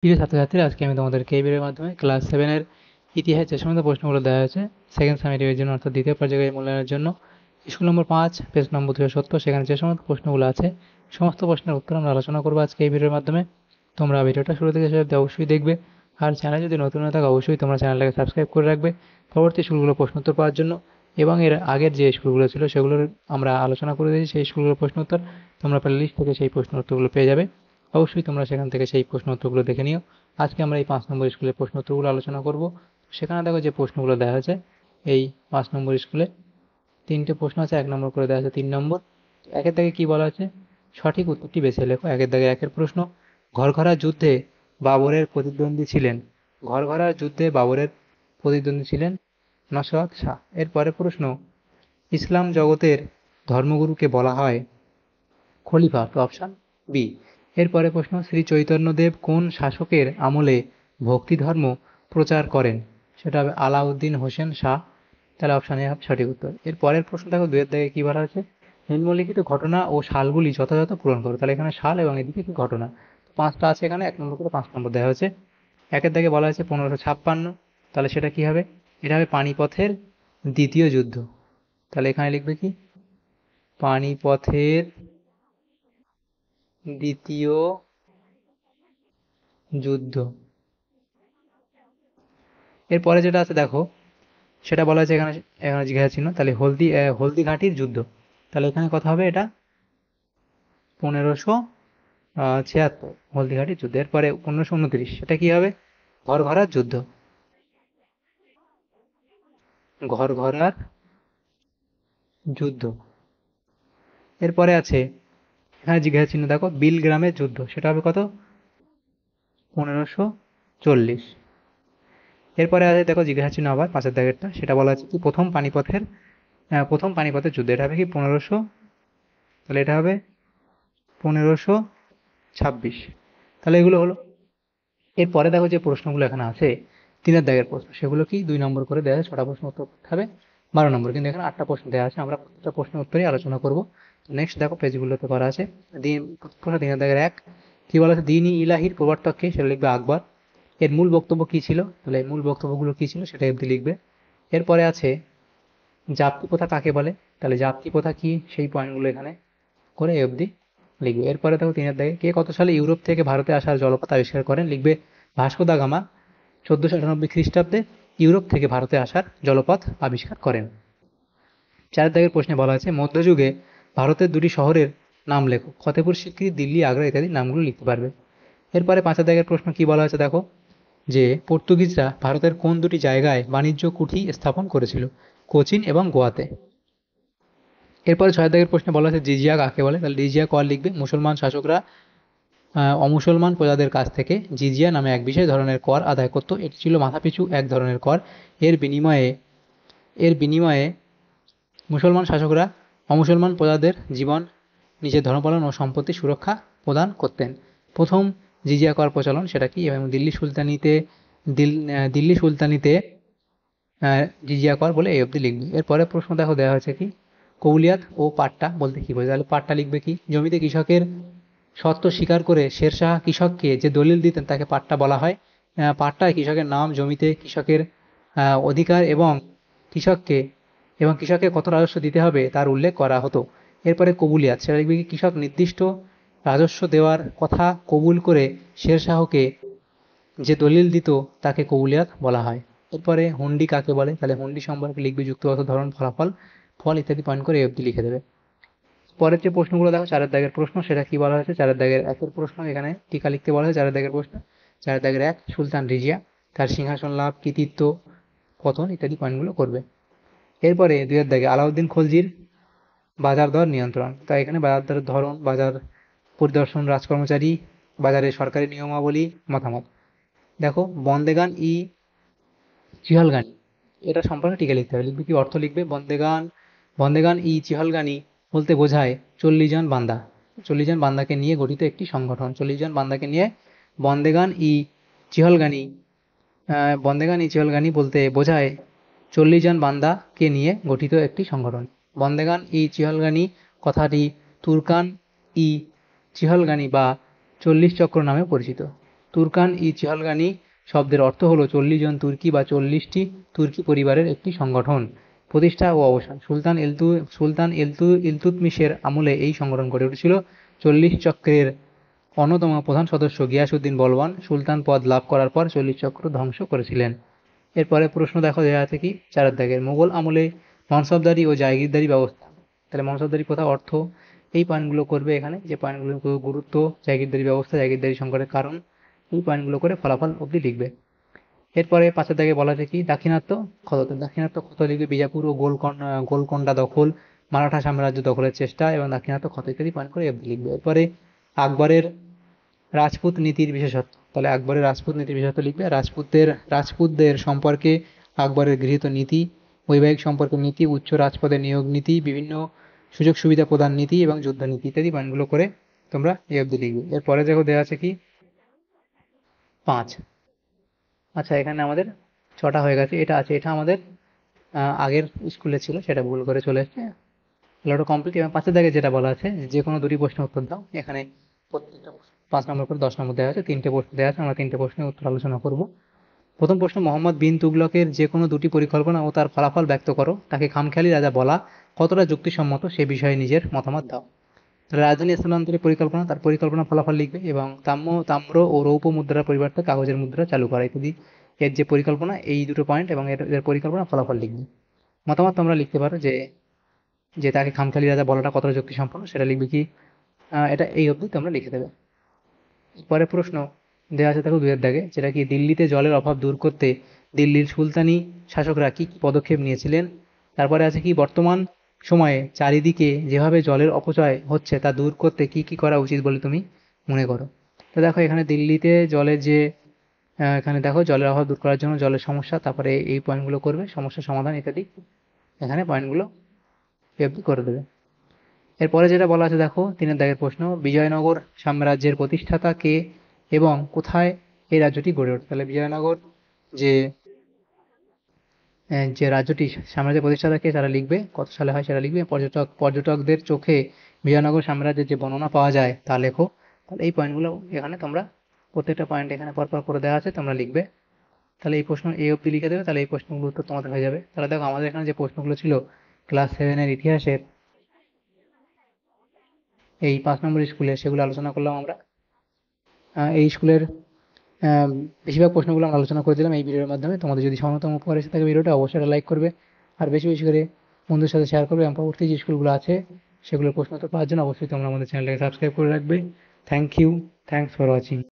প্রিয় ছাত্রছাত্রীরা, আজকে আমি তোমাদেরকে এই ভিডিওর মাধ্যমে ক্লাস 7 এর ইতিহাস যে সমস্ত প্রশ্নগুলো দেওয়া হয়েছে সেকেন্ড সামেটিভের জন্য অর্থাৎ দ্বিতীয় পর্যায়ের মূল্যায়নের জন্য স্কুল নম্বর 5 পেজ নম্বর 270 সেখানে যে সমস্ত প্রশ্নগুলো আছে সমস্ত প্রশ্নের উত্তর আমরা আলোচনা করবো আজকে এই ভিডিওর মাধ্যমে। তোমরা ভিডিওটা শুরু থেকে শেষ অবধি অবশ্যই দেখবে, আর চ্যানেল যদি নতুন হয়ে থাকে অবশ্যই তোমরা চ্যানেলটাকে সাবস্ক্রাইব করে রাখবে পরবর্তী স্কুলগুলো প্রশ্ন উত্তর পাওয়ার জন্য। এবং এর আগের যে স্কুলগুলো ছিল সেগুলোর আমরা আলোচনা করে দিয়েছি, সেই স্কুলগুলোর প্রশ্ন উত্তর তোমরা প্লে লিস্ট থেকে সেই প্রশ্ন উত্তরগুলো পেয়ে যাবে। অবশ্যই তোমরা সেখান থেকে সেই প্রশ্ন উত্তরগুলো দেখে নিও। আজকে আমরা এই 5 নম্বর স্কুলের প্রশ্ন উত্তরগুলো আলোচনা করব। সেখানে দেখো যে প্রশ্নগুলো দেওয়া হয়েছে এই 5 নম্বর স্কুলে 3টে প্রশ্ন আছে, 1 নম্বর করে দেওয়া আছে 3 নম্বর। একের দাগে কি বলা আছে, সঠিক উত্তরটি বেছে লেখো। একের দাগে একের প্রশ্ন, ঘরঘরা যুদ্ধে বাবরের প্রতিদ্বন্দ্বী ছিলেন। ঘরঘরা যুদ্ধে বাবরের প্রতিদ্বন্দ্বী ছিলেন নসরাত শাহ। এর পরের প্রশ্ন, ইসলাম জগতের ধর্মগুরুকে বলা হয় খলিফা, তো অপশন বি। এরপরে প্রশ্ন, শ্রী চৈতন্যদেব কোন শাসকের আমলে ভক্তি ধর্ম প্রচার করেন? সেটা হবে আলাউদ্দিন হোসেন শাহ। তাহলে অপশন এ হবে সঠিক উত্তর। এর পরের প্রশ্ন দেখো, দুয়ের দাগে কি বলা হয়েছে, নিম্নলিখিত ঘটনা ও সালগুলি যথাযথ পূরণ করো। তাহলে এখানে সাল এবং এদিকে কি ঘটনা, 5টা আছে এখানে, 1 নম্বর করে 5 নম্বর দেওয়া হয়েছে। একের দাগে বলা হয়েছে 1556, তাহলে সেটা কি হবে, এটা হবে পানিপথের দ্বিতীয় যুদ্ধ। তাহলে এখানে লিখবে কি, পানিপথের দ্বিতীয় যুদ্ধ। এরপরে যেটা আছে দেখো, সেটা বলা হয়েছে এখানে, এখানে জিজ্ঞাসা চিহ্ন, তাহলে হলদি ঘাটির যুদ্ধ। তাহলে এখানে কথা হবে এটা 1576 হলদি ঘাটির যুদ্ধ। এরপরে 1529, সেটা কি হবে, ঘরঘরার যুদ্ধ। ঘরঘরার যুদ্ধ। এরপরে আছে এখানে জিজ্ঞাসা চিহ্ন দেখো, বিল গ্রামের যুদ্ধ, সেটা হবে কত, 1540। এরপরে আছে দেখো জিজ্ঞাসা চিহ্ন আবার 5এর দাগেরটা, সেটা বলা আছে কি, প্রথম পানিপথের যুদ্ধ, এটা হবে কি 1500, তাহলে এটা হবে 1526। তাহলে এগুলো হলো। এরপরে দেখো যে প্রশ্নগুলো এখানে আছে 3এর দাগের প্রশ্ন, সেগুলো কি 2 নম্বর করে দেওয়া আছে, 6টা প্রশ্ন উত্তর করতে হবে, 12 নম্বর, কিন্তু এখানে 8টা প্রশ্ন দেওয়া আছে, আমরা প্রত্যেকটা প্রশ্নের উত্তরই আলোচনা করব। নেক্সট দেখো পেজগুলোতে করা আছে, প্রশ্ন 3এর দাগের 1, কি বলা আছে, দিন ইলাহির প্রবর্তক কে? সেটা লিখবে আকবর। এর মূল বক্তব্য কি ছিল? তাহলে এই মূল বক্তব্যগুলো কি ছিল সেটা অবধি লিখবে। এরপরে আছে জাপ্তি প্রথা কাকে বলে? তাহলে জাপ্তি প্রথা কি, সেই পয়েন্টগুলো এখানে করে এ অবধি লিখবে। এরপরে দেখো 3এর দাগে, কে কত সালে ইউরোপ থেকে ভারতে আসার জলপথ আবিষ্কার করেন? লিখবে ভাস্কো দা গামা 1498 খ্রিস্টাব্দে ইউরোপ থেকে ভারতে আসার জলপথ আবিষ্কার করেন। 4এর দাগের প্রশ্নে বলা আছে মধ্যযুগে ভারতের 2টি শহরের নাম লেখো। ফতেপুর সিক্রি, দিল্লি, আগ্রা ইত্যাদি নামগুলো লিখতে পারবে। এরপরে 5এর দাগের প্রশ্ন কি বলা আছে দেখো, যে পর্তুগিজরা ভারতের কোন 2টি জায়গায় বাণিজ্য কুঠি স্থাপন করেছিল? কোচিন এবং গোয়াতে। এরপরে 6এর দাগের প্রশ্নে বলা আছে জিজিয়া কাকে বলে? তাহলে জিজিয়া কর লিখবে, মুসলমান শাসকরা অমুসলমান প্রজাদের কাছ থেকে জিজিয়া নামে এক বিশেষ ধরনের কর আদায় করত। এটি ছিল মাথাপিছু এক ধরনের কর। এর বিনিময়ে এর বিনিময়ে মুসলমান শাসকরা অমুসলমান প্রজাদের জীবন, নিজের ধর্মপালন ও সম্পত্তি সুরক্ষা প্রদান করতেন। প্রথম জিজিয়া কর প্রচলন সেটা কি, এবং দিল্লি সুলতানিতে জিজিয়া কর বলে এই অবধি লিখবে। এরপরে প্রশ্ন দেখো দেওয়া হয়েছে কি, কৌলিয়াত ও পাট্টা বলতে কি বোঝায়? তাহলে পাট্টা লিখবে কি, জমিতে কৃষকের সত্ত্ব স্বীকার করে শেরশাহ কৃষককে যে দলিল দিতেন তাকে পাট্টা বলা হয়। পাট্টায় কৃষকের নাম, জমিতে কৃষকের অধিকার এবং কৃষককে কৃষককে কত রাজস্ব দিতে হবে তার উল্লেখ করা হতো। এরপরে কবুলিয়াত, সেটা লিখবে কি, কৃষক নির্দিষ্ট রাজস্ব দেওয়ার কথা কবুল করে শেরশাহকে যে দলিল দিত তাকে কবুলিয়াত বলা হয়। এরপরে হুন্ডি কাকে বলে? তাহলে হুন্ডি সম্পর্কে লিখবে যুক্তিগত ধরন, ফলাফল, ফল ইত্যাদি পয়েন্ট করে এই অবধি লিখে দেবে। পরের যে প্রশ্নগুলো দেখো 4এর দাগের প্রশ্ন, সেটা কি বলা হয়েছে, 4এর দাগের 1এর প্রশ্ন, এখানে টিকা লিখতে বলা হয়েছে 4এর দাগের প্রশ্ন। 4এর দাগের 1, সুলতান রিজিয়া, তার সিংহাসন লাভ, কৃতিত্ব, পতন ইত্যাদি পয়েন্টগুলো করবে। এরপরে 2এর দাগে আলাউদ্দিন খলজির বাজার দর নিয়ন্ত্রণ, তাই এখানে বাজার দরের ধরন, বাজার পরিদর্শন, রাজকর্মচারী, বাজারের সরকারি নিয়মাবলী, মতামত। দেখো বন্দেগান চিহলগানি, এটা সম্পর্কে টিকা লিখতে হবে, লিখবে কি, অর্থ লিখবে বন্দেগান চিহলগানি বলতে বোঝায় 40 জন বান্দা, 40 জন বান্দাকে নিয়ে গঠিত একটি সংগঠন। 40 জন বান্দাকে নিয়ে বন্দেগান-ই-চিহলগানি বন্দেগান-ই-চিহলগানি বলতে বোঝায় 40 জন বান্দাকে নিয়ে গঠিত একটি সংগঠন। বন্দেগান-ই-চিহলগানি কথাটি তুর্কান ই চিহলগানি বা 40 চক্র নামে পরিচিত। তুর্কান ই চিহলগানি শব্দের অর্থ হলো 40 জন তুর্কি বা 40টি তুর্কি পরিবারের একটি সংগঠন। প্রতিষ্ঠা ও অবসান: সুলতান ইলতুৎমিশের আমলে এই সংগঠন গড়ে উঠেছিল। 40 চক্রের অন্যতম প্রধান সদস্য গিয়াসউদ্দিন বলবান সুলতান পদ লাভ করার পর 40 চক্র ধ্বংস করেছিলেন। এরপরে প্রশ্ন দেখো দেওয়া আছে কি 4 দাগের, মুঘল আমলে মনসবদারি ও জায়গিরদারি ব্যবস্থা। তাহলে মনসবদারি কোথা, অর্থ, এই পয়েন্টগুলো করবে এখানে, যে পয়েন্টগুলো গুরুত্ব, জায়গিরদারি ব্যবস্থা, জায়গিরদারি সংকটের কারণ, এই পয়েন্টগুলো করে ফলাফল অবধি লিখবে। এরপরে 5 দাগে বলা আছে কি দাক্ষিণাত্য ক্ষত। দাক্ষিণাত্য ক্ষত লিখবে বিজাপুর ও গোলকোন্ডা দখল, মারাঠা সাম্রাজ্য দখলের চেষ্টা এবং দাক্ষিণাত্য ক্ষত ইত্যাদি পয়েন্ট করে অবধি লিখবে। এরপরে আকবরের রাজপুত নীতির বিশেষত্ব। তাহলে আকবরের রাজপুত নীতির বিশেষত্ব লিখবে। রাজপুতদের সম্পর্কে আকবরের গৃহীত নীতি, বৈবাহিক সম্পর্কের নীতি, উচ্চ রাজপদে নিয়োগ নীতি, বিভিন্ন সুযোগ সুবিধা প্রদান নীতি এবং যুদ্ধ নীতি ইত্যাদি পয়েন্টগুলো করে তোমরা এই অবধি লিখবে। এরপরে দেখো দেওয়া আছে কি 5। আচ্ছা, এখানে আমাদের 6টা হয়ে গেছে। এটা আছে, এটা আমাদের আগের স্কুলে ছিল, সেটা ভুল করে চলে এসেছে। তাহলে ওটা কমপ্লিট। এবং 5 দাগে যেটা বলা আছে যে কোনো দুটি প্রশ্নের উত্তর দাও। এখানে প্রত্যেকটা 5 নম্বর করে 10 নম্বর দেওয়া আছে, 3টে প্রশ্ন দেওয়া আছে, আমরা 3টে প্রশ্নের উত্তর আলোচনা করব। প্রথম প্রশ্ন, মোহাম্মদ বিন তুগলকের যে কোনো দুটি পরিকল্পনা ও তার ফলাফল ব্যক্ত করো। তাকে খামখেয়ালি রাজা বলা কতটা যুক্তিসম্মত সে বিষয়ে নিজের মতামত দাও। তাহলে রাজধানী স্থানান্তরের পরিকল্পনা, তার পরিকল্পনা ফলাফল লিখবে। এবং তাম্র ও রৌপ্য মুদ্রার পরিবর্তে কাগজের মুদ্রা চালু করা ইত্যাদি এর যে পরিকল্পনা, এই দুটো পয়েন্ট এবং এর পরিকল্পনা ফলাফল লিখবে। মতামত তোমরা লিখতে পারো যে যে তাকে খামখেয়ালি রাজা বলাটা কতটা যুক্তিসম্পন্ন, সেটা লিখবে কি এটা এই অবধি তোমরা লিখে দেবে। পরে প্রশ্ন দেওয়া আছে দেখো 2 দাগে, যেটা কি দিল্লিতে জলের অভাব দূর করতে দিল্লির সুলতানি শাসকরা কি কি পদক্ষেপ নিয়েছিলেন। তারপরে আছে কি বর্তমান সময়ে চারিদিকে যেভাবে জলের অপচয় হচ্ছে তা দূর করতে কি কি করা উচিত বলে তুমি মনে করো। তো দেখো এখানে দিল্লিতে জলের যে এখানে দেখো জলের অভাব দূর করার জন্য জলের সমস্যা, তারপরে এই পয়েন্টগুলো করবে, সমস্যা সমাধান ইত্যাদি এখানে পয়েন্টগুলো করে দেবে। এরপরে যেটা বলা আছে দেখো 3 দাগের প্রশ্ন, বিজয়নগর সাম্রাজ্যের প্রতিষ্ঠাতা কে এবং কোথায় এই রাজ্যটি গড়ে ওঠে। তাহলে বিজয়নগর যে যে রাজ্যটি সাম্রাজ্যের প্রতিষ্ঠাতা কে তারা লিখবে, কত সালে হয় সেটা লিখবে। পর্যটকদের চোখে বিজয়নগর সাম্রাজ্যের যে বর্ণনা পাওয়া যায় তা লেখো। তাহলে এই পয়েন্টগুলো এখানে তোমরা প্রত্যেকটা পয়েন্ট এখানে পরপর করে দেওয়া আছে, তোমরা লিখবে। তাহলে এই প্রশ্ন এই অবধি লিখে দেবে, তাহলে এই প্রশ্নগুলো উত্তর তোমাদের হয়ে যাবে। তাহলে দেখো আমাদের এখানে যে প্রশ্নগুলো ছিল ক্লাস 7-এর ইতিহাসের এই 5 নম্বর স্কুলে, সেগুলো আলোচনা করলাম আমরা। এই স্কুলের বেশিরভাগ প্রশ্নগুলো আমরা আলোচনা করে দিলাম এই ভিডিওর মাধ্যমে। তোমাদের যদি সামান্যতম উপকার এসে থাকে ভিডিওটা, অবশ্যই একটা লাইক করবে আর বেশি বেশি করে বন্ধুদের সাথে শেয়ার করবে। এবং পরবর্তী যে স্কুলগুলো আছে সেগুলোর প্রশ্ন উত্তর পাওয়ার জন্য অবশ্যই তোমরা আমাদের চ্যানেলটাকে সাবস্ক্রাইব করে রাখবে। Thank you, thanks for watching.